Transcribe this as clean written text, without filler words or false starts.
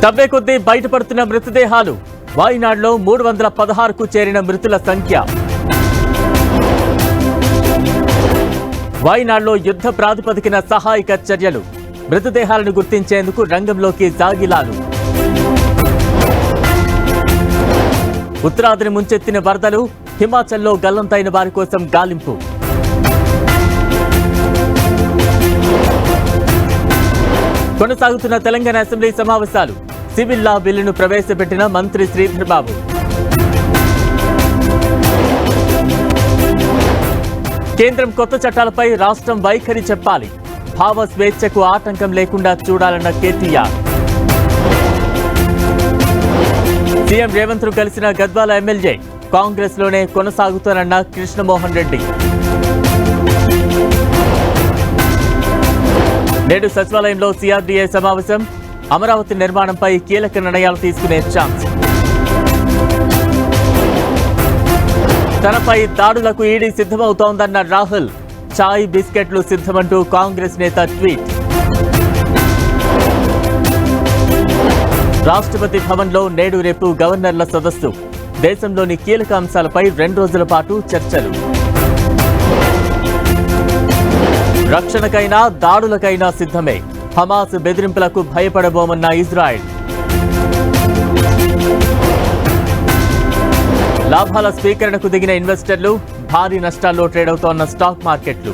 తవ్వే కొద్దీ బయటపడుతున్న మృతదేహాలు. వాయినాడ్లో 316కు చేరిన మృతుల సంఖ్య. వాయినాడ్లో యుద్ధ ప్రాతిపదికన సహాయక చర్యలు. మృతదేహాలను గుర్తించేందుకు రంగంలోకి జాగిలాలు. ఉత్తరాదిని ముంచెత్తిన వరదలు. హిమాచల్లో గల్లంతైన వారి కోసం గాలింపు. కొనసాగుతున్న తెలంగాణ అసెంబ్లీ సమావేశాలు. సివిల్ లా బిల్లును ప్రవేశపెట్టిన మంత్రి శ్రీధర్ బాబు. కేంద్రం కొత్త చట్టాలపై రాష్ట్రం వైఖరి చెప్పాలి. భావ స్వేచ్ఛకు ఆటంకం లేకుండా చూడాలన్న కేటీఆర్. సీఎం రేవంత్ ను కలిసిన గద్వాల ఎమ్మెల్యే. కాంగ్రెస్ లోనే కొనసాగుతారన్న కృష్ణమోహన్ రెడ్డి. నేడు సచివాలయంలో సిఆర్డీఏ సమావేశం. అమరావతి నిర్మాణంపై కీలక నిర్ణయాలు తీసుకునే ఛాన్స్. తనపై దాడులకు ఈడీ సిద్ధమవుతోందన్న రాహుల్. చాయ్ బిస్కెట్లు సిద్ధమంటూ కాంగ్రెస్ నేత ట్వీట్. రాష్ట్రపతి భవన్లో నేడు రేపు గవర్నర్ల సదస్సు. దేశంలోని కీలక అంశాలపై 2 రోజుల పాటు చర్చలు. రక్షణకైనా దాడులకైనా సిద్ధమే. హమాస్ బెదిరింపులకు భయపడబోమన్న ఇజ్రాయెల్. లాభాల స్వీకరణకు దిగిన ఇన్వెస్టర్లు. భారీ నష్టాల్లో ట్రేడ్ అవుతోన్న స్టాక్ మార్కెట్లు.